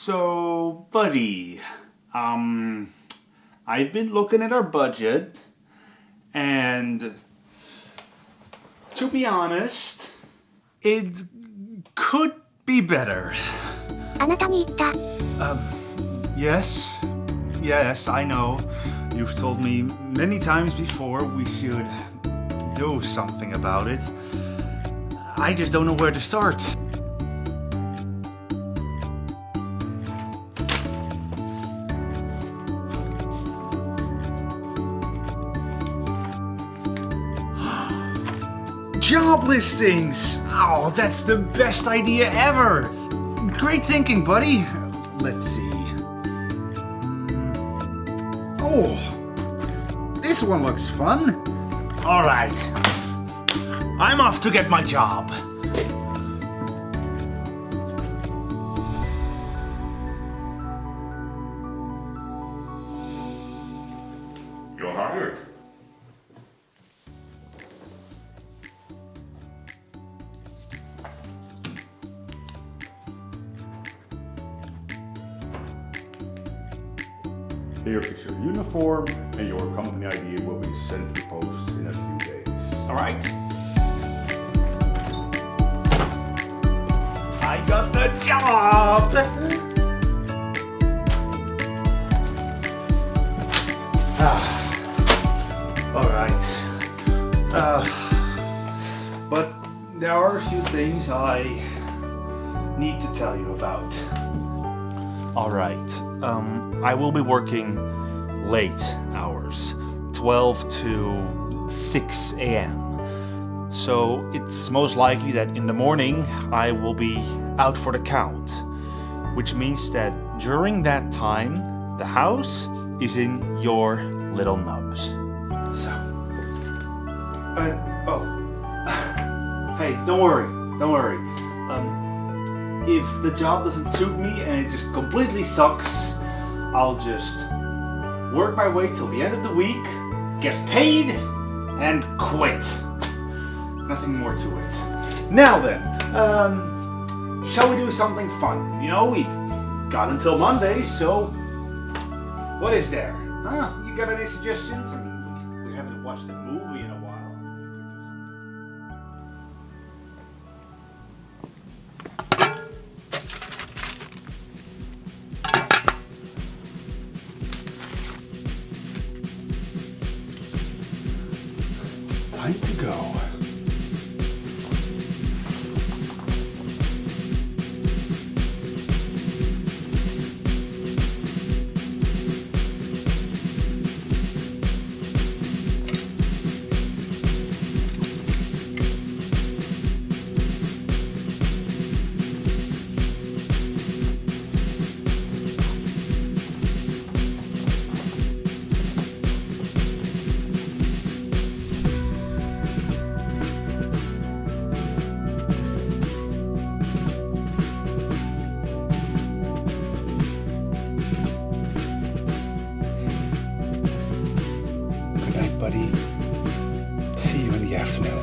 So, buddy, I've been looking at our budget, and to be honest, it could be better. あなたに言った。Yes, I know. You've told me many times before we should do something about it. I just don't know where to start. Job listings! Oh, that's the best idea ever! Great thinking, buddy. Let's see. Oh, this one looks fun. All right, I'm off to get my job. You're hired. Here is your uniform, and your company ID will be sent to post in a few days. All right. I got the job. All right. But there are a few things I need to tell you about. All right. I will be working late hours, 12 to 6 a.m. So it's most likely that in the morning I will be out for the count, which means that during that time the house is in your little nubs. So, hey, don't worry. If the job doesn't suit me and it just completely sucks, I'll just work my way till the end of the week, get paid, and quit. Nothing more to it. Now then, shall we do something fun? You know, we've got until Monday, so what is there? Huh? You got any suggestions? I mean, we haven't watched a movie in a while. Time to go. Buddy. See you in the afternoon.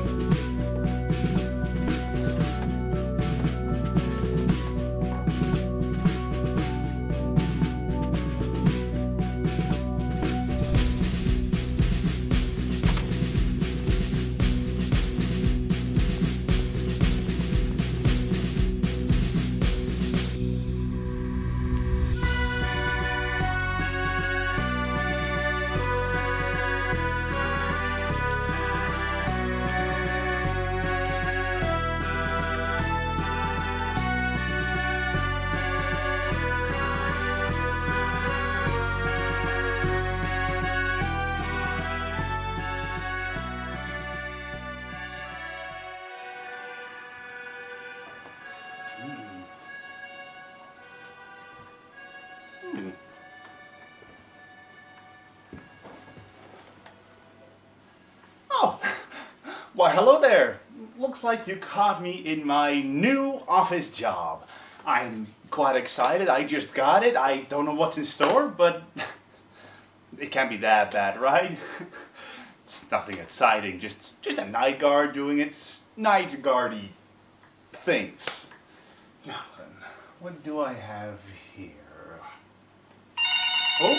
Oh, why hello there. Looks like you caught me in my new office job. I'm quite excited. I just got it. I don't know what's in store, but it can't be that bad, right? It's nothing exciting. Just a night guard doing its night guardy things. Now then, What do I have here? Oh!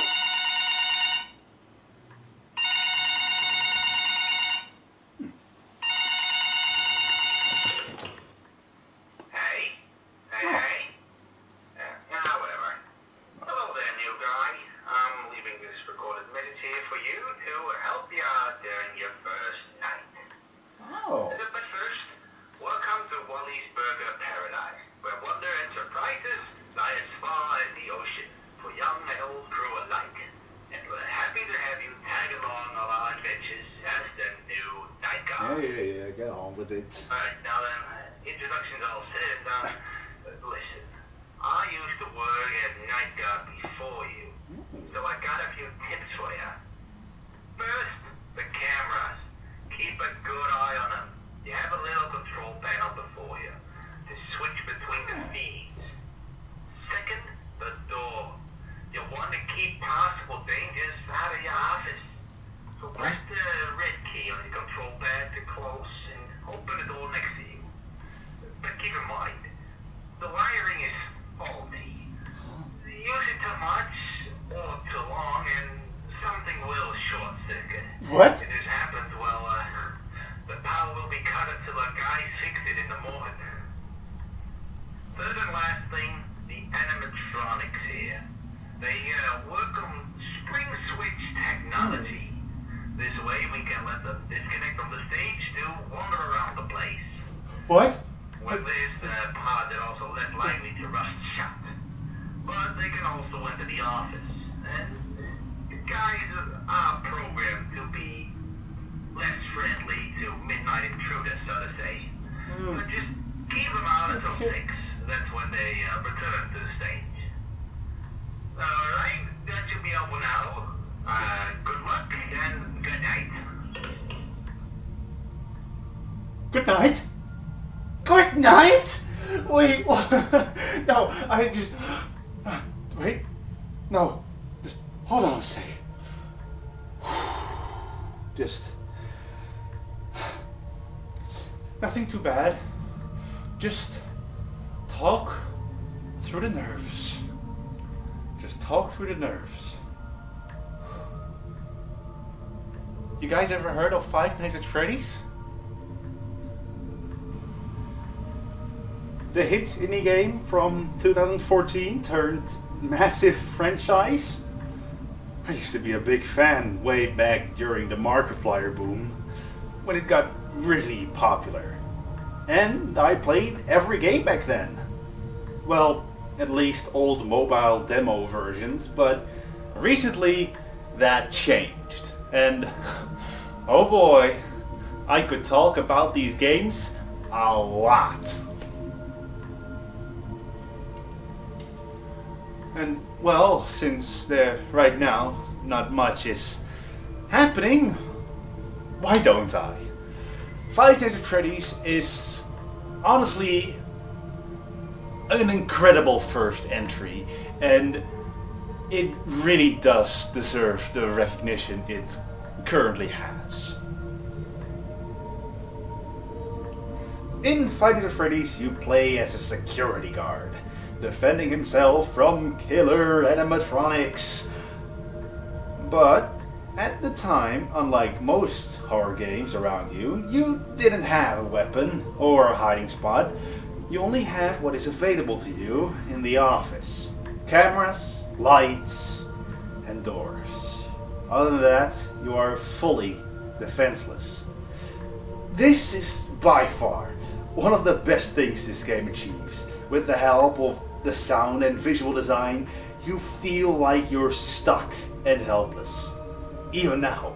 Whatever. Hello there, new guy. I'm leaving this recorded message here for you to help you out during your first night. Oh. But first, welcome to Wally's Burger Paradise, where wonder and surprises lie as far as the ocean for young and old crew alike. And we're happy to have you tag along on our adventures as the new night guard. Yeah, get on with it. Alright, now then, introductions all said. Listen, I used to work at night guard before you, so I got a few tips for you. First, the cameras. Keep a good eye on them. You have a little control panel before you to switch between the feeds. Second, the door. You want to keep possible dangers out of your office. So press the red key on the control pad to close and open the door next to you. But keep in mind, the wiring is faulty. Use it too much or too long and something will short circuit. What? If this happens, well, the power will be cut until a guy fixes it in the morning. Third and last thing, the animatronics here. They work on spring switch technology. This way we can let them disconnect from the stage to wander around the place. What? With this pod, they're also less likely to rust shut. But they can also enter the office. And the guys are programmed to be less friendly to midnight intruders, so to say. But just keep them out until 6. That's when they return to the stage. Alright, that should be all for now. Good luck and good night. Good night? Good night? Wait, no, I just... Wait, no, just hold on a sec. Just... It's nothing too bad. Just talk through the nerves. Just talk through the nerves. You guys ever heard of Five Nights at Freddy's? The hit indie game from 2014 turned massive franchise. I used to be a big fan way back during the Markiplier boom, when it got really popular. And I played every game back then. Well, at least old mobile demo versions, but recently that changed. And oh boy, I could talk about these games a lot. And well, since there right now not much is happening, why don't I? Five Nights at Freddy's is honestly an incredible first entry, and it really does deserve the recognition it currently has. In Five Nights at Freddy's, you play as a security guard, defending himself from killer animatronics. But at the time, unlike most horror games around you, you didn't have a weapon or a hiding spot. You only have what is available to you in the office. Cameras, lights, and doors. Other than that, you are fully defenseless. This is by far one of the best things this game achieves. With the help of the sound and visual design, you feel like you're stuck and helpless. Even now,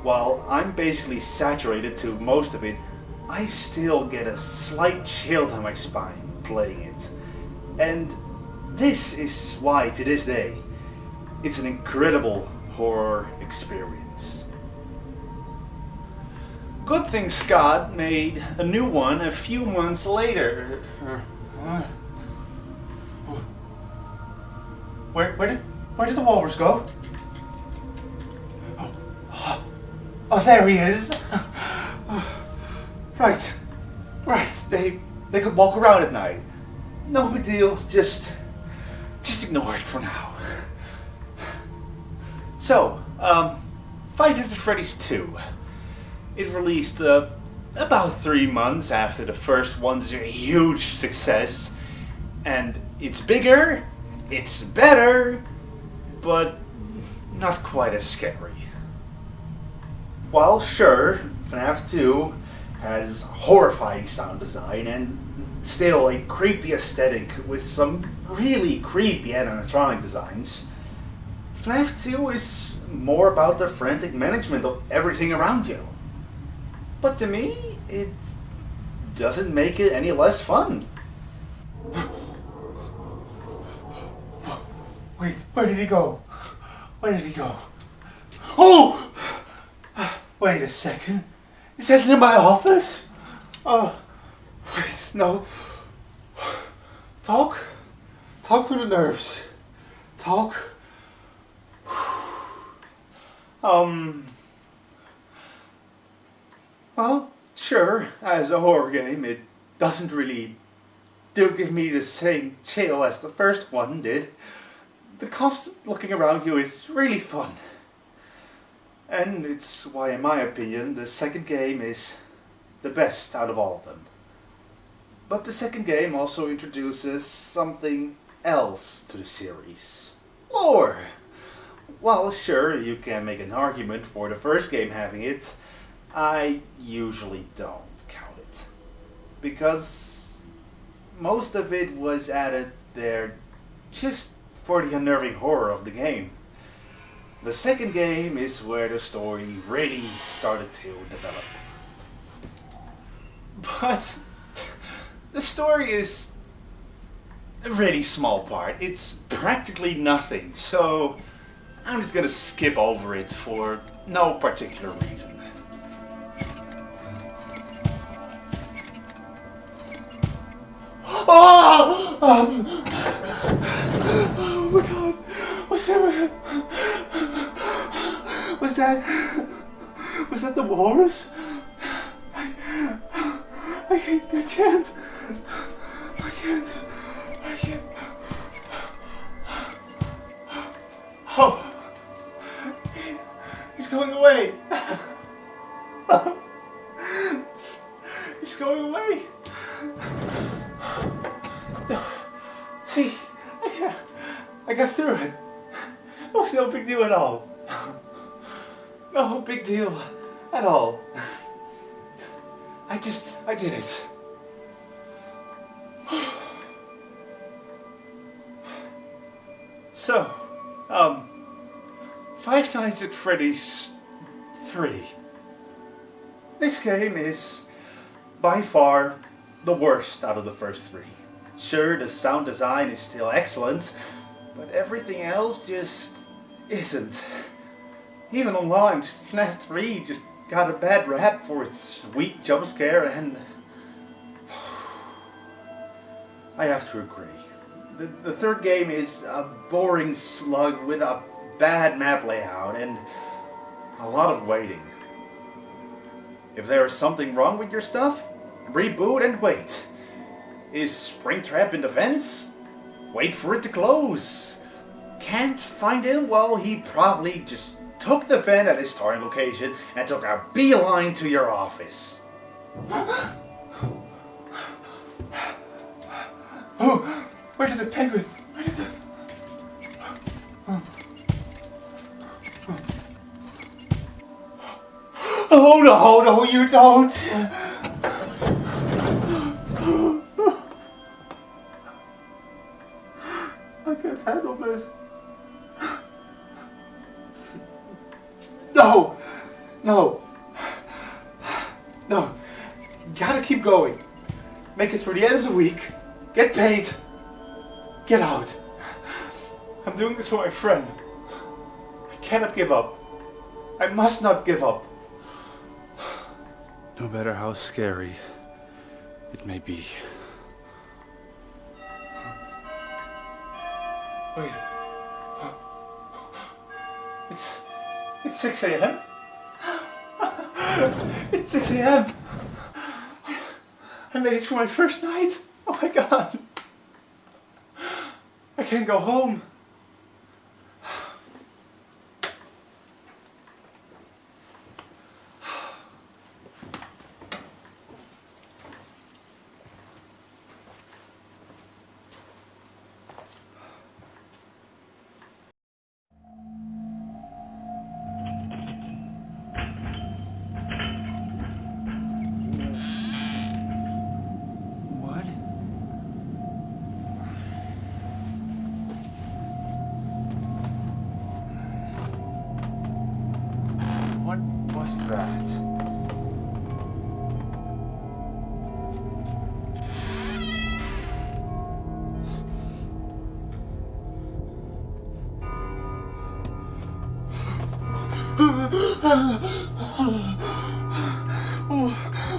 while I'm basically saturated to most of it, I still get a slight chill down my spine playing it. And this is why, to this day, it's an incredible horror experience. Good thing Scott made a new one a few months later. Where did the walrus go? Oh, there he is. Right. They could walk around at night. no big deal. Just ignore it for now. So, Five Nights at Freddy's 2. It released about 3 months after the first one's a huge success, and it's bigger, it's better, but not quite as scary. While sure, FNAF 2 has horrifying sound design and still a creepy aesthetic with some really creepy animatronic designs, FNAF 2 is more about the frantic management of everything around you. But to me, it doesn't make it any less fun. Wait, where did he go? Where did he go? Oh! Wait a second. Is that in my office? Oh, wait, no. Talk through the nerves. Talk. Well, sure, as a horror game, it doesn't really give me the same chill as the first one did. The constant looking around you is really fun. And it's why, in my opinion, the second game is the best out of all of them. But the second game also introduces something else to the series. Lore! Well, sure, you can make an argument for the first game having it. I usually don't count it. Because most of it was added there just for the unnerving horror of the game. The second game is where the story really started to develop. But the story is a really small part. It's practically nothing, so I'm just gonna skip over it for no particular reason. Oh! Oh my god! What's that? Was that the walrus? I can't. Oh, he's going away. He's going away. No. See, I got through it. It was no big deal at all. No big deal at all. I did it. So, Five Nights at Freddy's 3. This game is by far the worst out of the first 3. Sure, the sound design is still excellent, but everything else just isn't. Even online, FNAF 3 just got a bad rap for its weak jump scare, and I have to agree. The third game is a boring slug with a bad map layout and a lot of waiting. If there is something wrong with your stuff, reboot and wait. Is Springtrap in the vents? Wait for it to close. Can't find him? Well, he probably just took the vent at his starting location and took a beeline to your office. Oh, where did the penguin? Where did the... Oh no, you don't! I can't handle this. No! Gotta keep going. Make it through the end of the week. Get paid. Get out. I'm doing this for my friend. I cannot give up. I must not give up. No matter how scary it may be. Wait. It's 6 a.m. It's 6 a.m. I made it through my first night. Oh my god. I can't go home. What? What was that?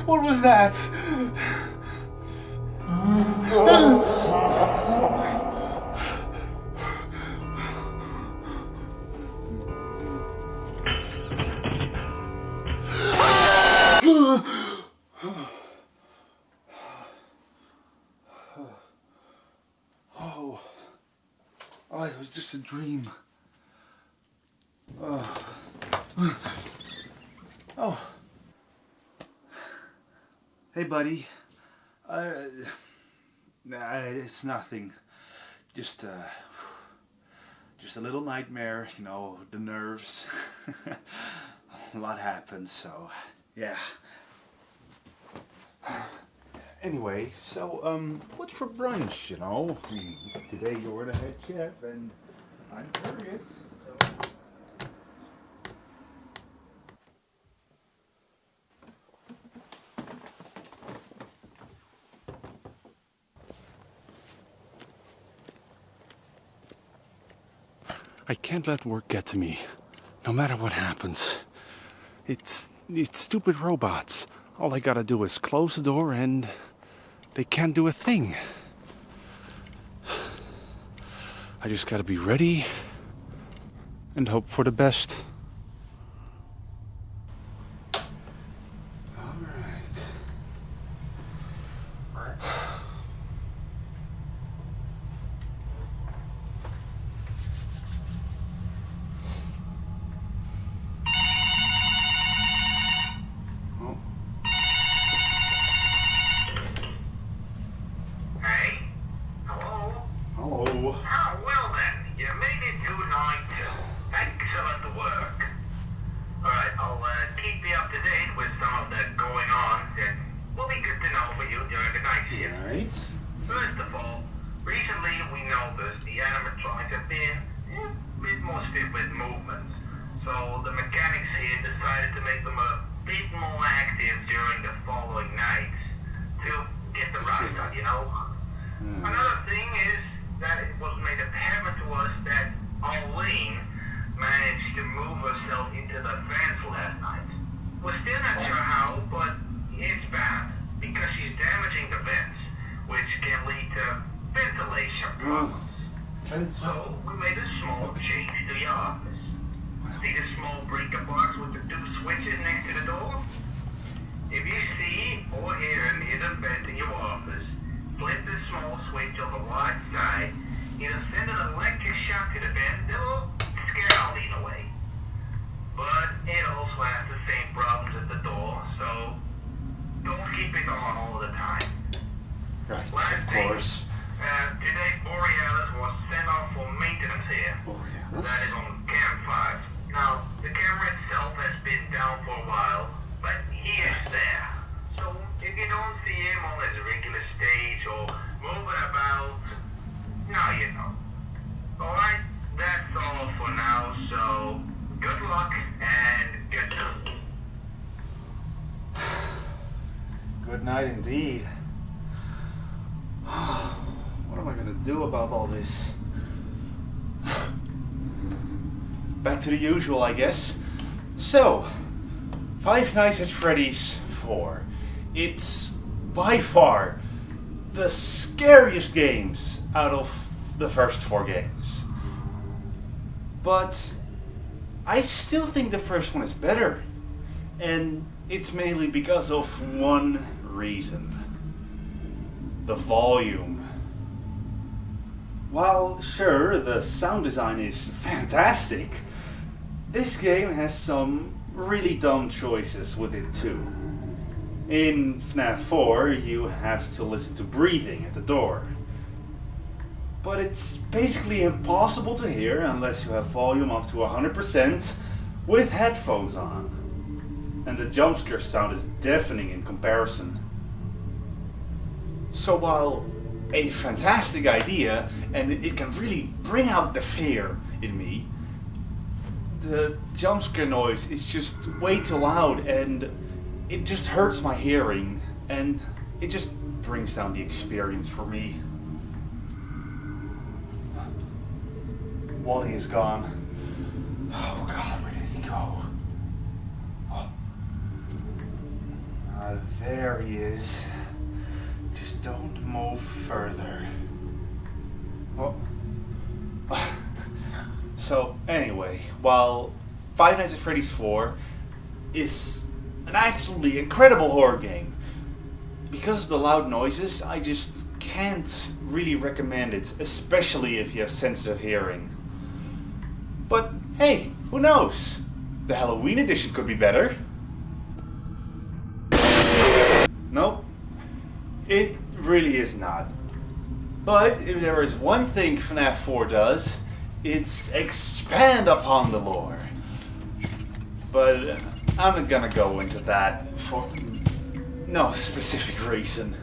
What was that? Oh, it was just a dream. Oh. Hey, buddy. Nah, it's nothing. Just a little nightmare, you know, the nerves. A lot happened, so yeah. Anyway, so what's for brunch, you know? Today you're the head chef, and I'm curious. So. I can't let work get to me, no matter what happens. It's stupid robots. All I gotta do is close the door and they can't do a thing. I just gotta be ready and hope for the best. All right. Hey? Hello? Hello. Oh, well then, you made it to untill. Excellent work. Alright, I'll keep you up to date with some of that going on. It will be good to know for you during the night shift. Right. First of all, recently we noticed the animatronics have been a bit more stiff with movements. So the mechanics here decided to make them a bit more active during the following nights to get the rush done, you know? Another thing is that it was made apparent to us that Arlene managed to move herself into the vents last night. We're still not sure how, but it's bad because she's damaging the vents, which can lead to ventilation problems. So we made a small change to your office. See the small breaker box with the two switches next to the door? If you see or hear near the vent in your office, flip the small switch on the right side. It'll send an electric shock to the vent that will scare Arlene away. But it also has the same problems at the door, so don't keep it on all the time. Right, Last of thing, course. today Borealis was sent off for maintenance here. Borealis? That is on Cam 5. Now, the camera itself has been down for a while, but he is there. So, if you don't see him on his regular stage or moving about, now you know. Alright, that's all for now, so good luck and good night. Good night indeed. What am I gonna do about all this? Back to the usual, I guess. So, Five Nights at Freddy's 4. It's by far the scariest games out of the first 4 games. But I still think the first one is better. And it's mainly because of one reason. The volume. while sure the sound design is fantastic, this game has some really dumb choices with it too. In FNAF 4 you have to listen to breathing at the door. But it's basically impossible to hear unless you have volume up to 100% with headphones on. And the jumpscare sound is deafening in comparison. So while a fantastic idea, and it can really bring out the fear in me, the jumpscare noise is just way too loud and it just hurts my hearing and it just brings down the experience for me. Wally is gone. Oh God, where did he go? Oh. There he is. Just don't move further. Oh. So anyway, while Five Nights at Freddy's 4 is an absolutely incredible horror game, because of the loud noises, I just can't really recommend it, especially if you have sensitive hearing. But hey, who knows? The Halloween edition could be better. Nope, it really is not. But if there is one thing FNAF 4 does, it's expand upon the lore. But I'm not gonna go into that for no specific reason.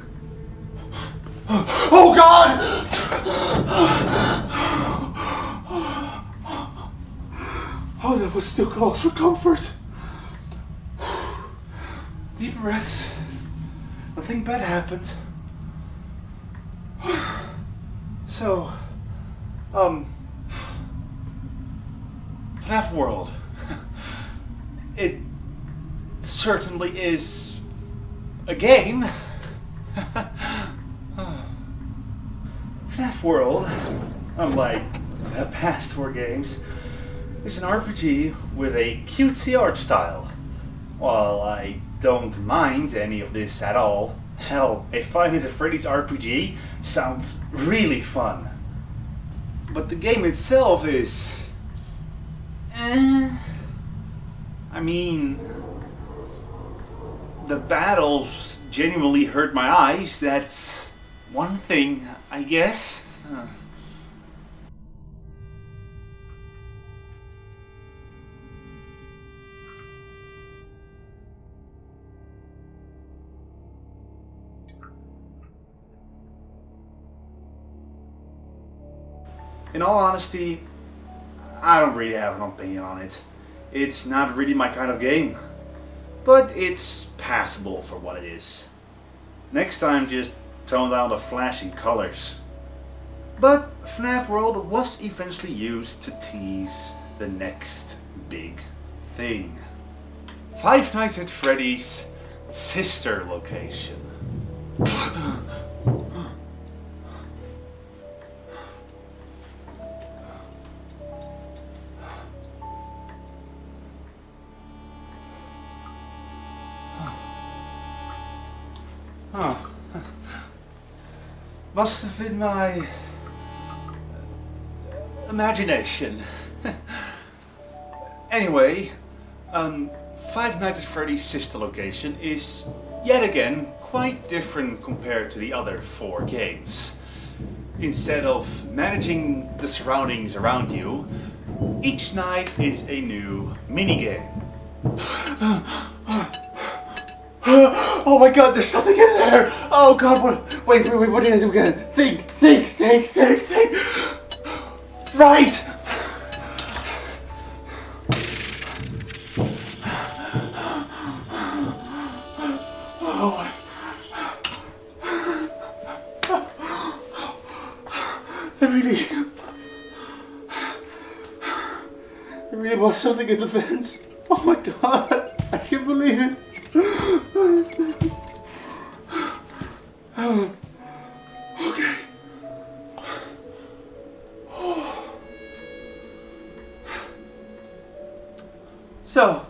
Oh God! Oh, that was too close for comfort. Deep breaths. Nothing bad happened. So, FNAF World. It certainly is a game. FNAF World, unlike the past 4 games, is an RPG with a cutesy art style. While I don't mind any of this at all, hell, a Five Nights at Freddy's RPG sounds really fun. But the game itself is... I mean... the battles genuinely hurt my eyes, that's one thing, I guess. In all honesty, I don't really have an opinion on it. It's not really my kind of game. But it's passable for what it is. Next time just tone down the flashing colors. But FNAF World was eventually used to tease the next big thing. Five Nights at Freddy's sister location. Huh. Must have been my imagination. Anyway, Five Nights at Freddy's sister location is yet again quite different compared to the other 4 games. Instead of managing the surroundings around you, each night is a new minigame. Oh my God, there's something in there! Oh God, what? Wait, what did I do again? Think! Right! Oh. There really was something in the vents. Oh my God, I can't believe it. Okay. So,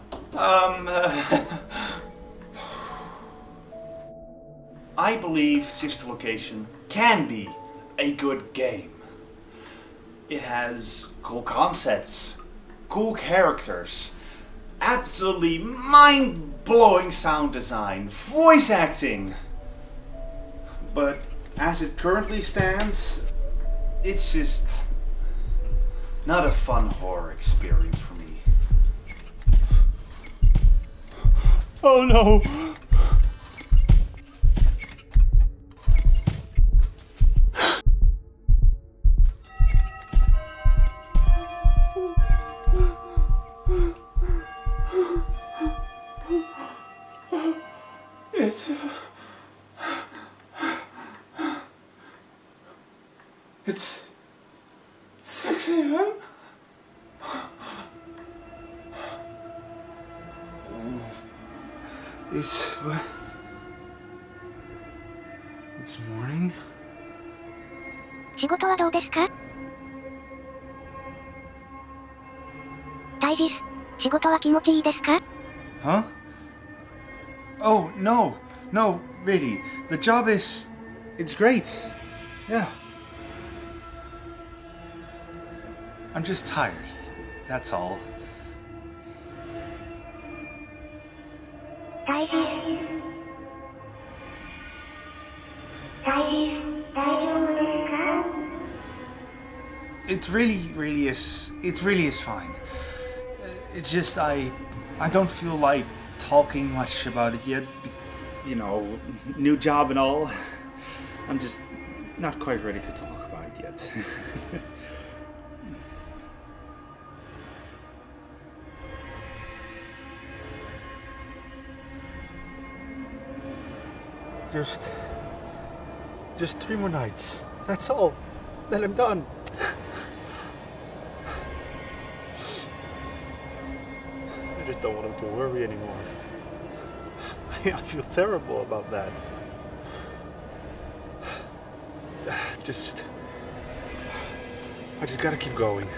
I believe Sister Location can be a good game. It has cool concepts, cool characters, absolutely mind-blowing sound design, voice acting. But as it currently stands, it's just not a fun horror experience for me. Oh no! It's 6 a.m. It's what? It's morning. 仕事はどうですか？タイジス、仕事は気持ちいいですか？ Huh? Oh, no, really. The job it's great. Yeah. I'm just tired. That's all. タイジス。タイジス、大丈夫ですか？ It really is fine. It's just I don't feel like talking much about it yet. You know, new job and all. I'm just not quite ready to talk about it yet. Just 3 more nights. That's all. Then I'm done. I just don't want him to worry anymore. I feel terrible about that. I just gotta keep going.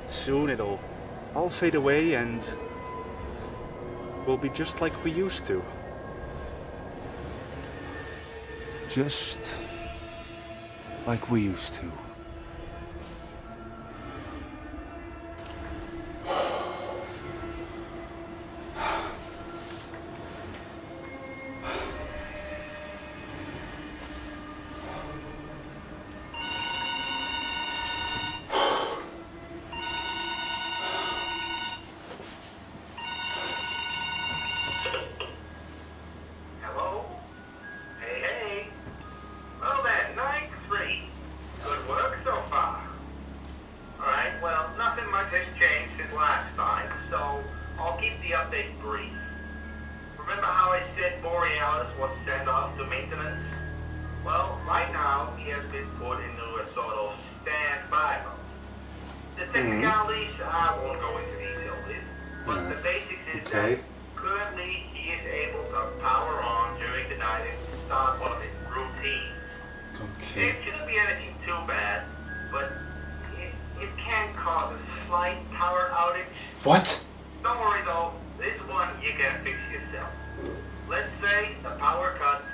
Soon it'll all fade away and we'll be just like we used to. Just like we used to. Hello? Hey. Well then, night 3. Good work so far. Alright, well, nothing much has changed since last time, so I'll keep the update brief. Remember how I said Borealis was sent off to maintenance? Well, right now, he has been put into a sort of standby mode. The technicalities, I won't go into detail with, but the basics is that currently he is able to power on during the night and start one of his routines. Okay. It shouldn't be anything too bad, but it can cause a slight power outage. What? Don't worry though, this one you can fix yourself. Let's say the power cuts,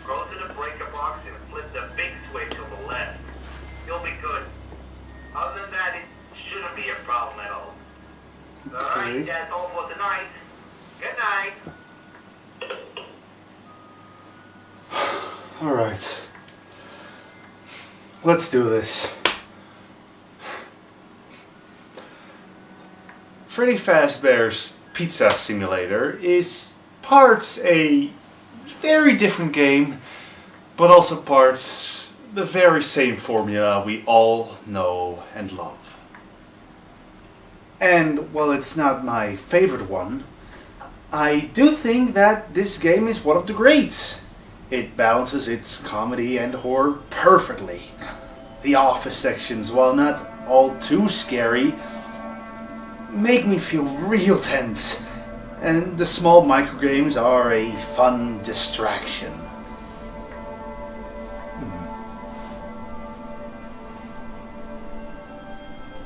go to the breaker box and flip the big switch to the left. You'll be good. Other than that, it shouldn't be a problem at all. Alright, that's all for tonight. Good night. Alright. Let's do this. Freddy Fazbear's Pizza Simulator is parts a very different game, but also parts the very same formula we all know and love. And while it's not my favorite one, I do think that this game is one of the greats. It balances its comedy and horror perfectly. The office sections, while not all too scary, make me feel real tense. And the small microgames are a fun distraction.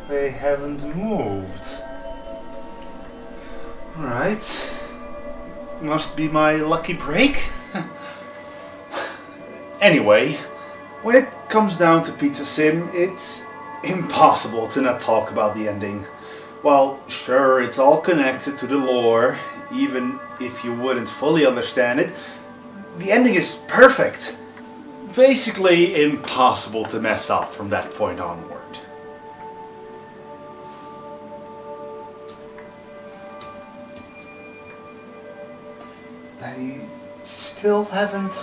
They haven't moved. Alright. Must be my lucky break. Anyway, when it comes down to Pizza Sim, it's impossible to not talk about the ending. Well, sure, it's all connected to the lore, even if you wouldn't fully understand it. The ending is perfect. Basically impossible to mess up from that point onward. They still haven't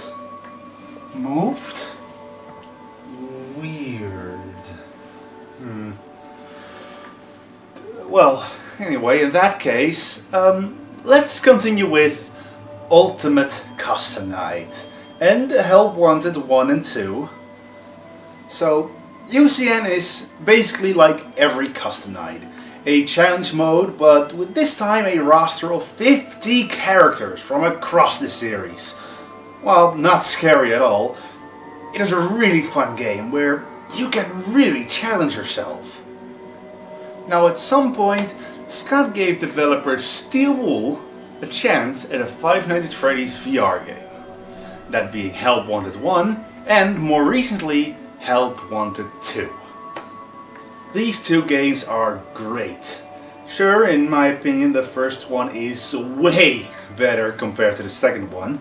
moved? Weird. Well, anyway, in that case, let's continue with Ultimate Custom Night and Help Wanted 1 and 2. So, UCN is basically like every custom night. A challenge mode, but with this time a roster of 50 characters from across the series. While not scary at all, it is a really fun game where you can really challenge yourself. Now at some point, Scott gave developer Steel Wool a chance at a Five Nights at Freddy's VR game. That being Help Wanted 1 and more recently Help Wanted 2. These two games are great. Sure, in my opinion the first one is way better compared to the second one,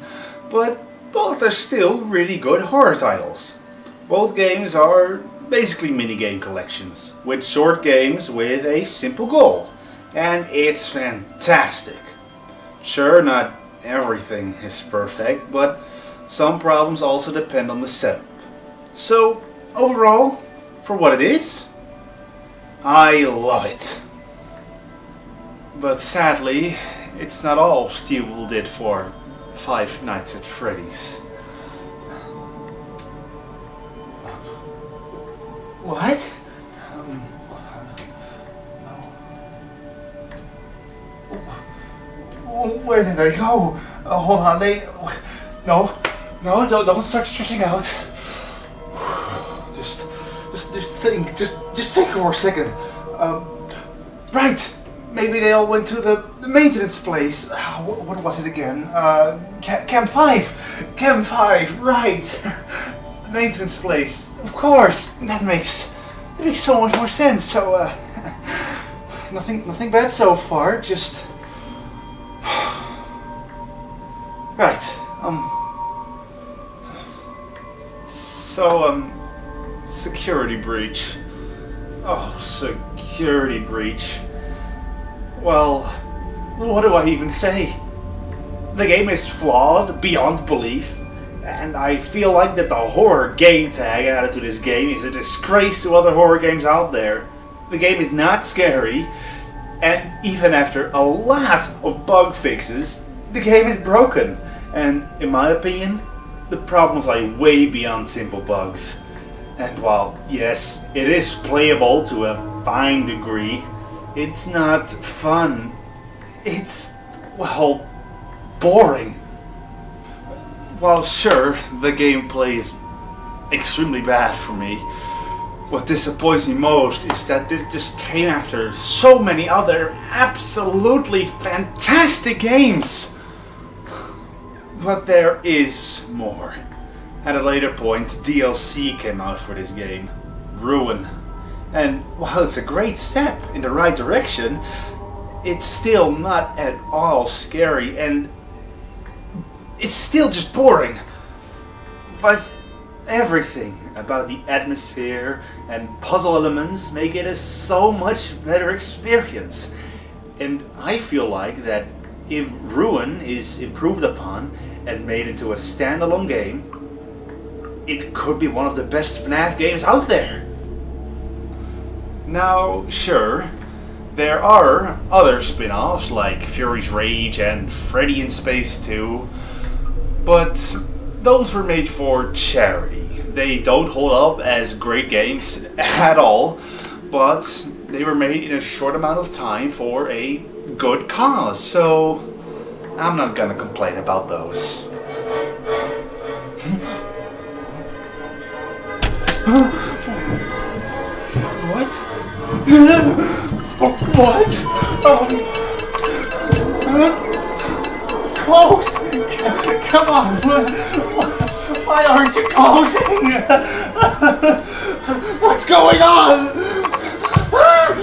but both are still really good horror titles. Both games are basically minigame collections, with short games with a simple goal, and it's fantastic. Sure, not everything is perfect, but some problems also depend on the setup. So, overall, for what it is, I love it. But sadly, it's not all Steel Wool did for Five Nights at Freddy's. What? Where did they go? Hold on, No, don't start stressing out. Just think, just think for a second. Right, maybe they all went to the maintenance place. What was it again? Cam 5, right. Maintenance place, of course. That makes so much more sense. So, nothing bad so far. Just right. Security breach. Oh, security breach. Well, what do I even say? The game is flawed beyond belief. And I feel like that the horror game tag added to this game is a disgrace to other horror games out there. The game is not scary, and even after a lot of bug fixes, the game is broken. And in my opinion, the problems lie way beyond simple bugs. And while, yes, it is playable to a fine degree, it's not fun. It's, well, boring. While sure, the gameplay is extremely bad for me, what disappoints me most is that this just came after so many other absolutely fantastic games. But there is more. At a later point, DLC came out for this game, Ruin. And while it's a great step in the right direction, it's still not at all scary and it's still just boring. But everything about the atmosphere and puzzle elements make it a so much better experience. And I feel like that if Ruin is improved upon and made into a standalone game, it could be one of the best FNAF games out there. Now, sure, there are other spin-offs like Fury's Rage and Freddy in Space 2, but those were made for charity. They don't hold up as great games at all, but they were made in a short amount of time for a good cause, so I'm not gonna complain about those. What? What? Close! Come on! Why aren't you closing? What's going on? Where am I?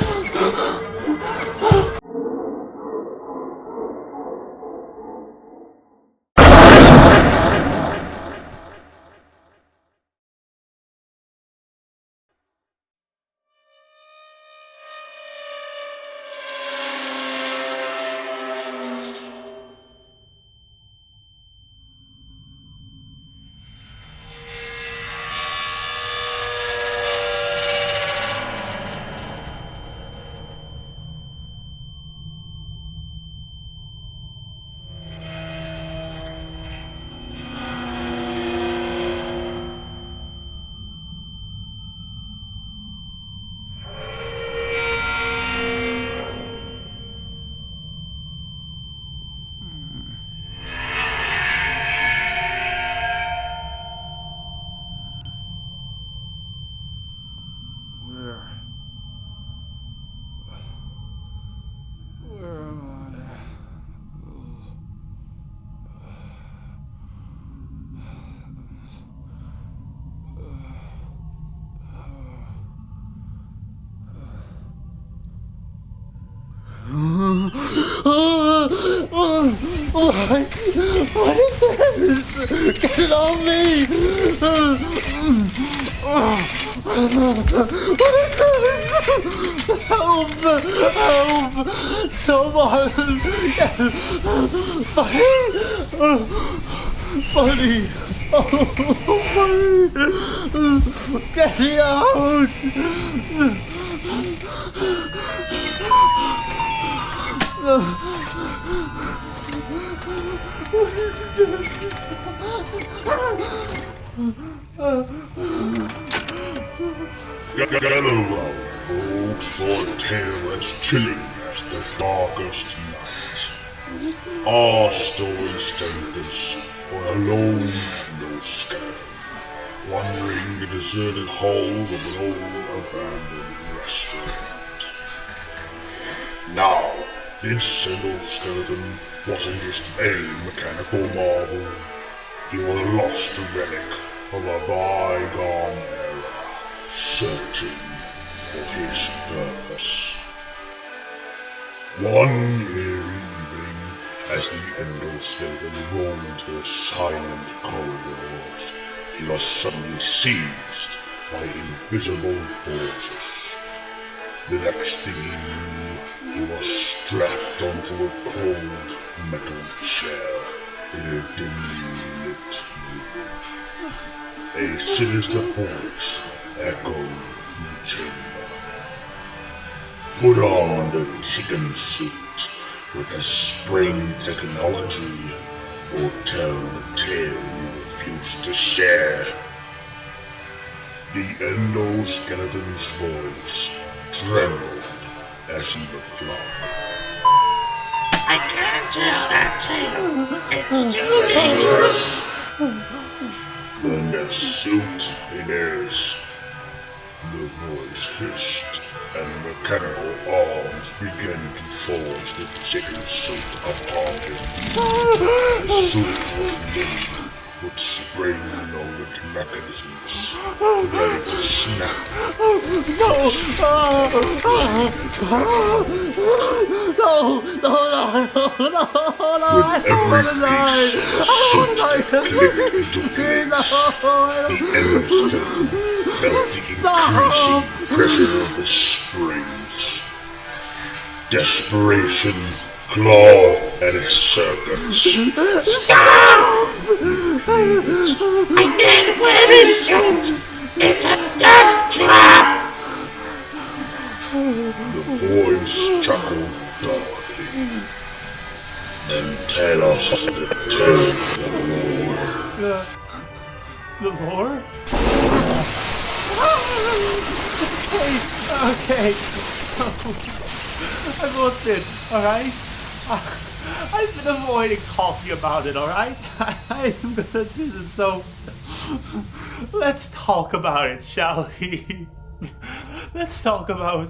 What is this? Get it on me! What is this? Help! Help! Someone! Buddy! Buddy! Get me out! Hello, folks, for a tale as chilling as the darkest night. Our story stated this on a lone snow skeleton, wandering the deserted halls of an old abandoned restaurant. Now, this skeleton wasn't just a mechanical marvel, he was a lost relic of a bygone era, searching for his purpose. One eerie evening, as the endoskeleton roamed through the silent corridors, he was suddenly seized by invisible forces. The next thing he knew, he was strapped onto a cold metal chair in a dimly lit room. A sinister voice echoed in the chamber. Put on the chicken suit with a spring technology, or tell the tale you refuse to share. The endoskeleton's voice trembled as he replied. I can't tell that tale. It's too dangerous. Then the suit is. The voice hissed, and mechanical arms began to force the chicken suit upon him. The suit was limp, with spring-loaded mechanisms, ready to snap. With every piece, the suit clicked into place. The endoskeleton felt the increasing pressure of the springs. Desperation clawed at his circuits. Stop! I can't wear this suit. It's a death trap. The voice chuckled darkly. Then tell us the tale of the lore. The lore? Okay. I've looked it, alright? I've been avoiding talking about it, alright? I'm gonna do this, so let's talk about it, shall we? Let's talk about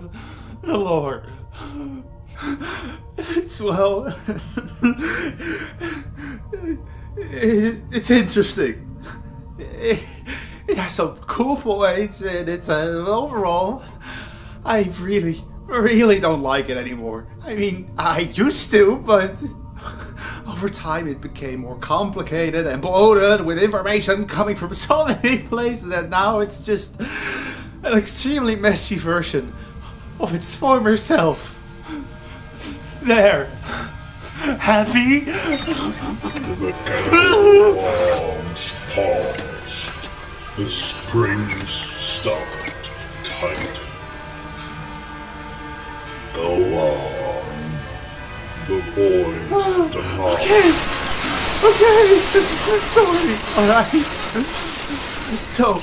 the lore. Well, it's interesting. it has some cool points, and it's overall, I really don't like it anymore. I mean, I used to, but over time it became more complicated and bloated with information coming from so many places, and now it's just an extremely messy version of its former self. There. Happy? The kettle arms paused. The springs start to tighten. Go on. The boys demand. Okay, sorry. Alright. So,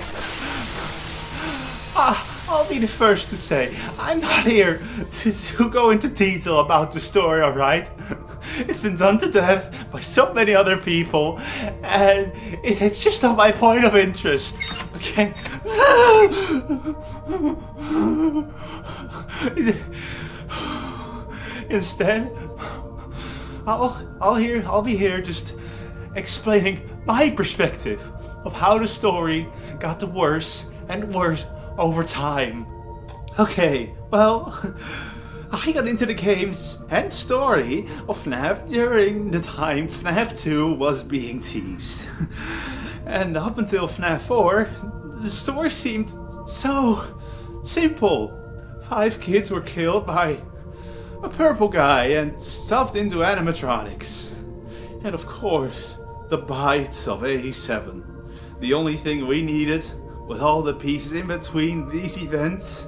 I'll be the first to say, I'm not here to go into detail about the story, alright? It's been done to death by so many other people, and it's just not my point of interest, okay? Instead, I'll be here just explaining my perspective of how the story got worse and worse over time. Okay, well, I got into the games and story of FNAF during the time FNAF 2 was being teased. And up until FNAF 4, the story seemed so simple. 5 kids were killed by a purple guy and stuffed into animatronics. And of course, the bite of 87. The only thing we needed was all the pieces in between these events,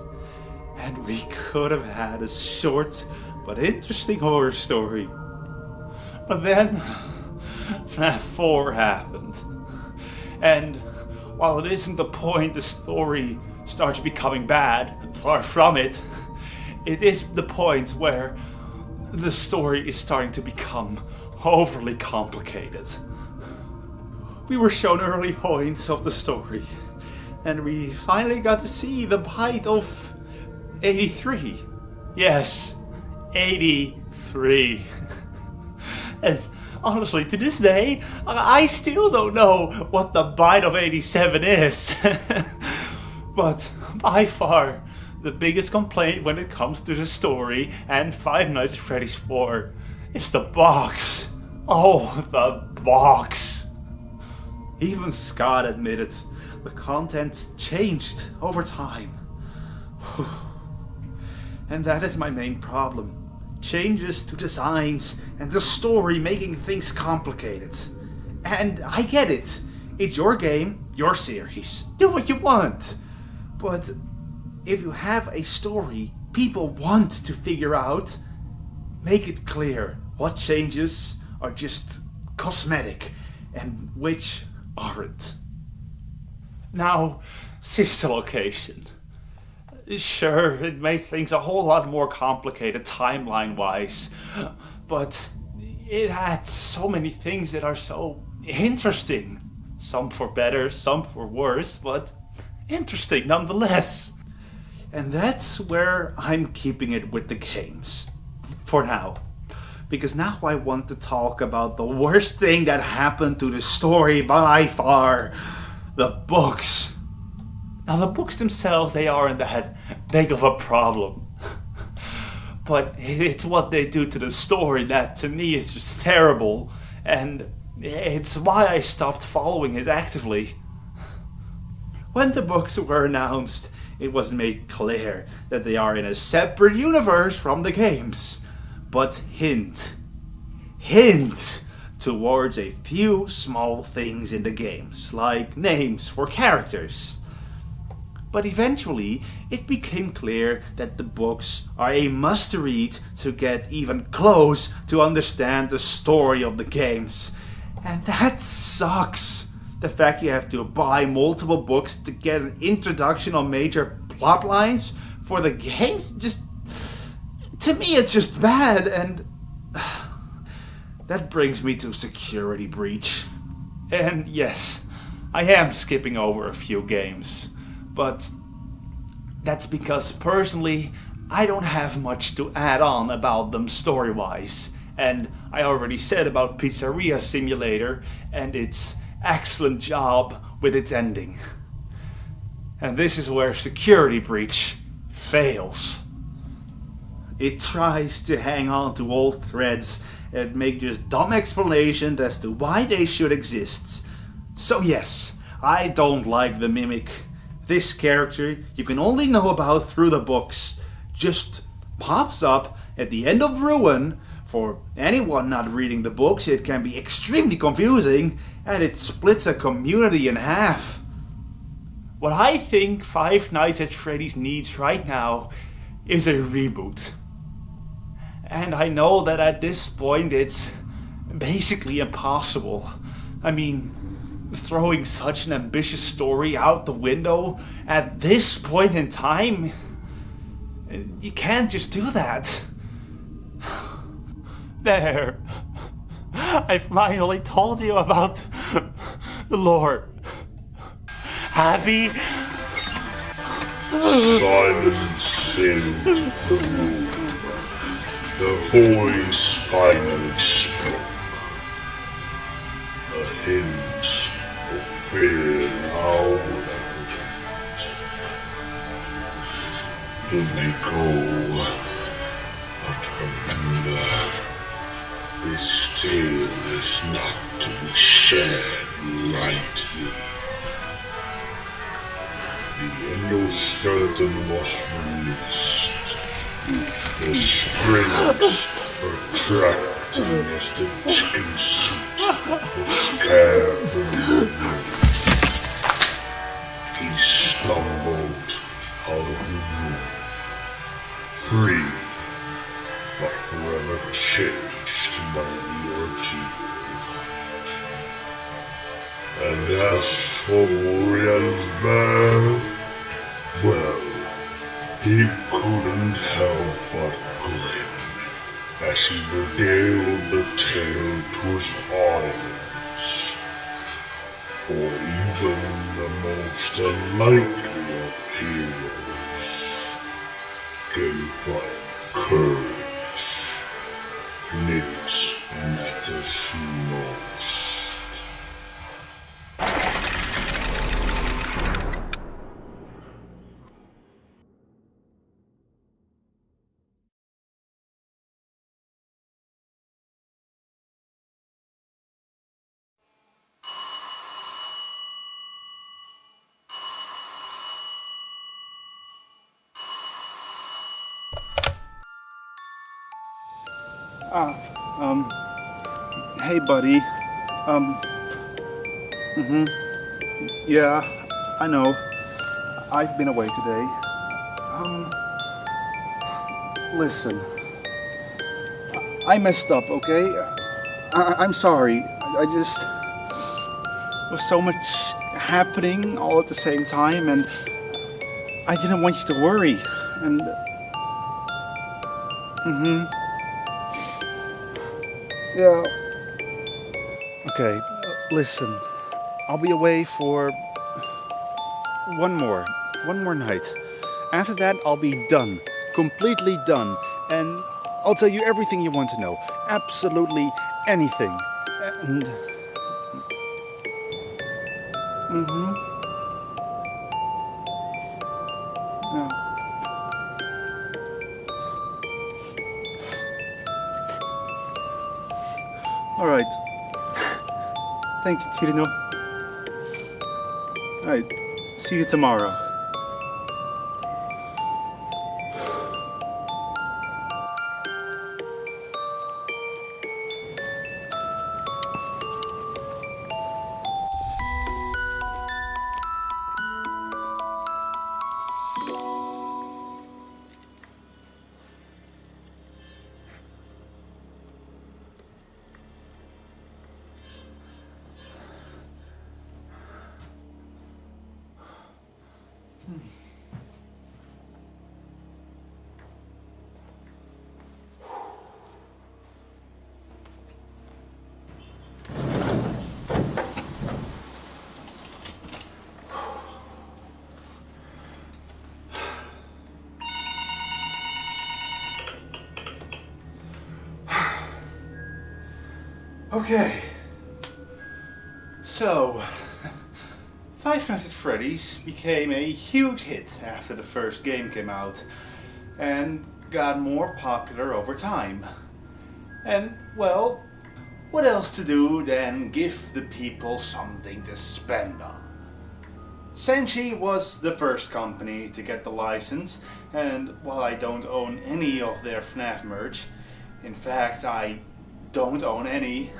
and we could have had a short but interesting horror story. But then, FNAF 4 happened. And while it isn't the point the story starts becoming bad, far from it, it is the point where the story is starting to become overly complicated. We were shown early points of the story, and we finally got to see the bite of 83. Yes, 83. And honestly, to this day, I still don't know what the bite of 87 is. But by far, the biggest complaint when it comes to the story and Five Nights at Freddy's 4 is the box. Oh, the box. Even Scott admitted the contents changed over time. And that is my main problem. Changes to designs and the story making things complicated. And I get it. It's your game, your series. Do what you want. But if you have a story people want to figure out, make it clear what changes are just cosmetic and which aren't. Now, sister location. Sure, it made things a whole lot more complicated timeline-wise, but it had so many things that are so interesting. Some for better, some for worse, but interesting nonetheless. And that's where I'm keeping it with the games. For now. Because now I want to talk about the worst thing that happened to the story by far. The books. Now the books themselves, they aren't that big of a problem. But it's what they do to the story that to me is just terrible. And it's why I stopped following it actively. When the books were announced, it was made clear that they are in a separate universe from the games. But hint towards a few small things in the games, like names for characters. But eventually, it became clear that the books are a must-read to get even close to understand the story of the games. And that sucks. The fact you have to buy multiple books to get an introduction on major plot lines for the games, just, to me it's just bad, and that brings me to Security Breach. And yes, I am skipping over a few games, but that's because personally I don't have much to add on about them story-wise, and I already said about Pizzeria Simulator and its excellent job with its ending. And this is where Security Breach fails. It tries to hang on to old threads and make just dumb explanations as to why they should exist. So yes, I don't like the Mimic. This character you can only know about through the books just pops up at the end of Ruin. For anyone not reading the books, it can be extremely confusing, and it splits a community in half. What I think Five Nights at Freddy's needs right now is a reboot. And I know that at this point it's basically impossible. I mean, throwing such an ambitious story out the window at this point in time, you can't just do that. There. I finally told you about the Lord. Happy? Silence sailed the room. The voice finally spoke. A hint of fear now evident. You may go, but remember, this tale is not to be shared lightly. The endoskeleton was released. The strings retracting as the chicken suit was carefully removed. He stumbled out of the room, free, but forever changed by the ordeal. And as for Moriel's man, well, he couldn't help but grin as he revealed the tale to his audience. For even the most unlikely of heroes can find courage in it matters most. Hey buddy. Yeah, I know. I've been away today. Listen. I messed up, okay? I'm sorry. I just... There was so much happening all at the same time, and I didn't want you to worry. And... Yeah. Okay, listen. I'll be away for one more night. After that, I'll be done. Completely done. And I'll tell you everything you want to know. Absolutely anything. And... Yeah. Alright. Thank you, Chirino. Alright. See you tomorrow. Okay. So, Five Nights at Freddy's became a huge hit after the first game came out and got more popular over time. And, well, what else to do than give the people something to spend on? Senshi was the first company to get the license, and while I don't own any of their FNAF merch, in fact I don't own any,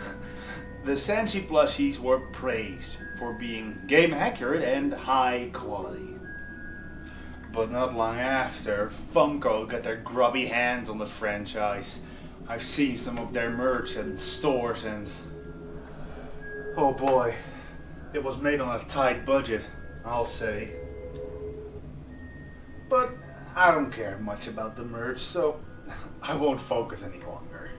the Senshi plushies were praised for being game accurate and high quality. But not long after, Funko got their grubby hands on the franchise. I've seen some of their merch in stores and oh boy, it was made on a tight budget, I'll say. But I don't care much about the merch, so I won't focus any longer.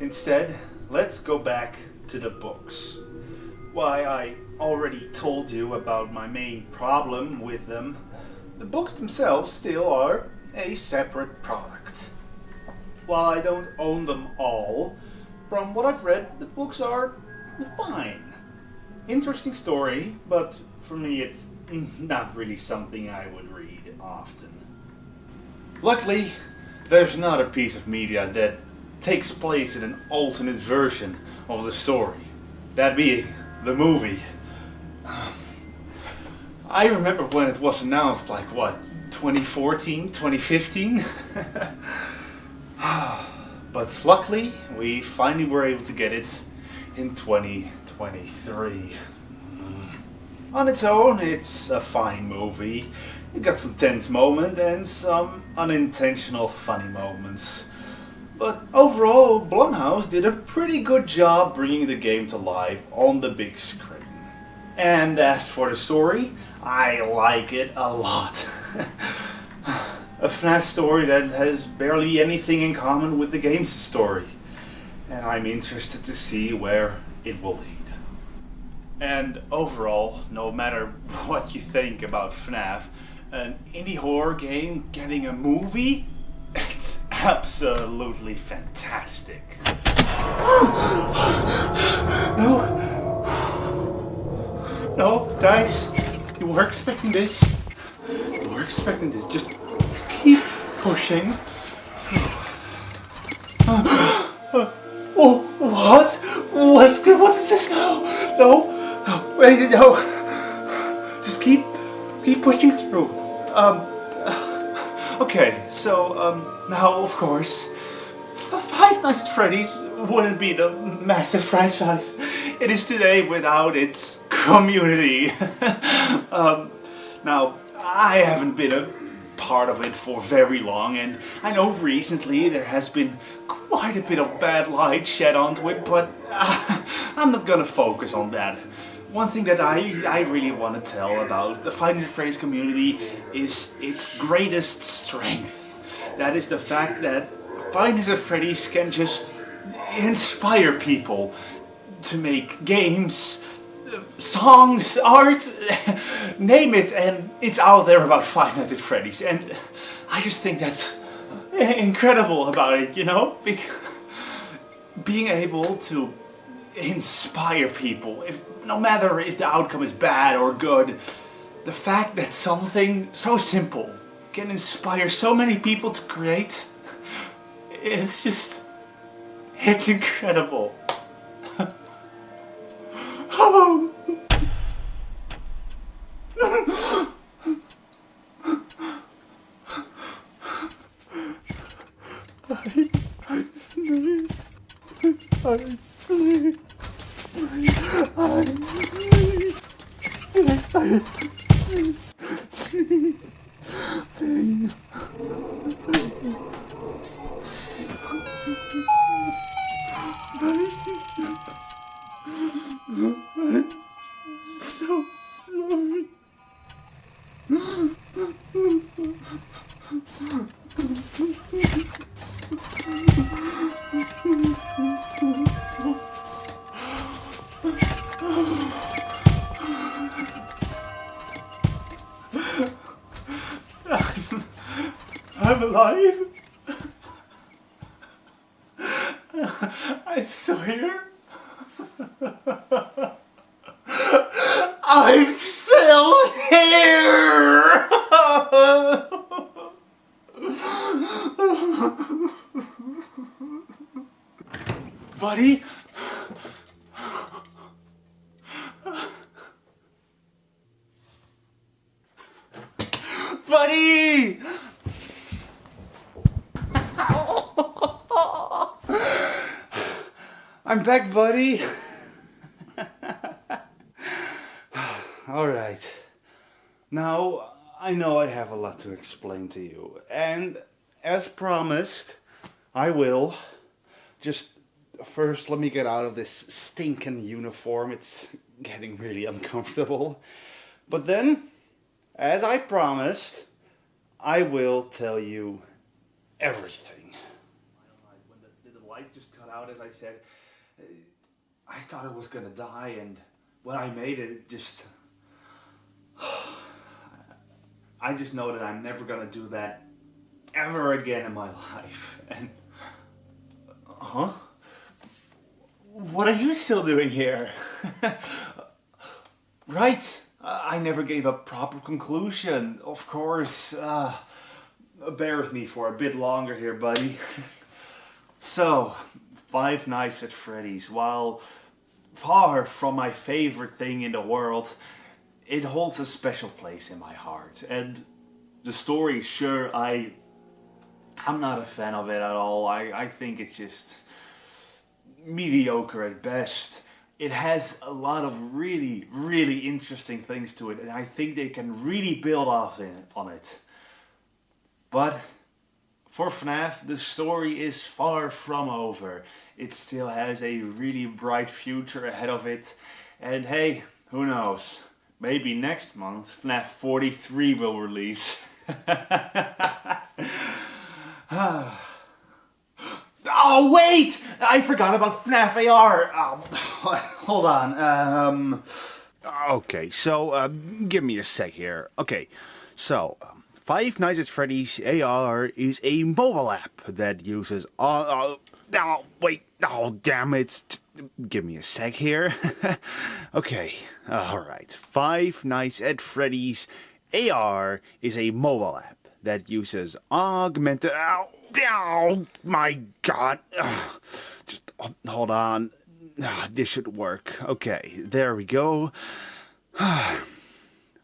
Instead, let's go back to the books. Why, I already told you about my main problem with them. The books themselves still are a separate product. While I don't own them all, from what I've read, the books are fine. Interesting story, but for me it's not really something I would read often. Luckily, there's not a piece of media that takes place in an alternate version of the story. That being the movie. I remember when it was announced, like what, 2014, 2015? But luckily, we finally were able to get it in 2023. On its own, it's a fine movie. It got some tense moments and some unintentional funny moments. But overall, Blumhouse did a pretty good job bringing the game to life on the big screen. And as for the story, I like it a lot. A FNAF story that has barely anything in common with the game's story. And I'm interested to see where it will lead. And overall, no matter what you think about FNAF, an indie horror game getting a movie, it's absolutely fantastic. No, Thijs, you were expecting this. You were expecting this. Just keep pushing. Oh, what? What's this now? No, wait, no. Just keep pushing through. Okay, so, now, of course, Five Nights at Freddy's wouldn't be the massive franchise it is today without its community. Now, I haven't been a part of it for very long, and I know recently there has been quite a bit of bad light shed onto it, but I'm not gonna focus on that. One thing that I really want to tell about the Five Nights at Freddy's community is its greatest strength. That is the fact that Five Nights at Freddy's can just inspire people to make games, songs, art, name it, and it's out there about Five Nights at Freddy's. And I just think that's incredible about it, you know? Being able to inspire people, no matter if the outcome is bad or good, the fact that something so simple can inspire so many people to create, it's incredible. Oh. So sorry. I'm alive. I'm still here. I'm still here! Buddy? Buddy! I'm back, buddy. All right. Now, I know I have a lot to explain to you. And as promised, I will. Just first, let me get out of this stinking uniform. It's getting really uncomfortable. But then, as I promised, I will tell you everything. When the light just cut out, as I said, I thought it was gonna die, and when I made it, it just... I just know that I'm never gonna do that ever again in my life. And... Huh? What are you still doing here? Right. I never gave a proper conclusion. Of course. Bear with me for a bit longer here, buddy. So, Five Nights at Freddy's, while far from my favorite thing in the world, it holds a special place in my heart. And the story, sure, I'm not a fan of it at all. I think it's just mediocre at best. It has a lot of really, really interesting things to it, and I think they can really build on it. But for FNAF, the story is far from over. It still has a really bright future ahead of it. And hey, who knows? Maybe next month FNAF 43 will release. Oh wait! I forgot about FNAF AR! Hold on. Okay, so give me a sec here. Okay, so Five Nights at Freddy's AR is a mobile app that uses wait, oh damn it. Give me a sec here. Okay, alright. Five Nights at Freddy's AR is a mobile app that uses augmented... Oh my god. Just hold on. This should work. Okay, there we go.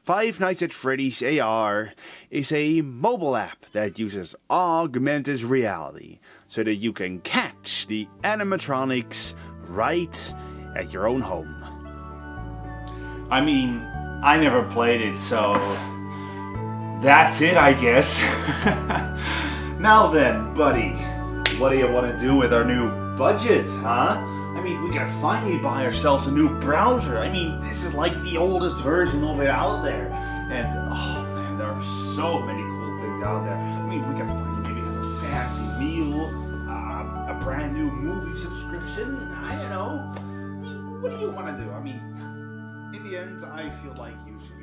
Five Nights at Freddy's AR is a mobile app that uses augmented reality so that you can catch the animatronics right at your own home. I mean, I never played it, so that's it, I guess. Now then, buddy, what do you want to do with our new budget, huh? I mean, we can finally buy ourselves a new browser. I mean, this is like the oldest version of it out there. And, oh man, there are so many cool things out there. I mean, we can finally maybe have a fancy meal, a brand new movie subscription. I don't know. I mean, what do you want to do? I mean, in the end, I feel like you should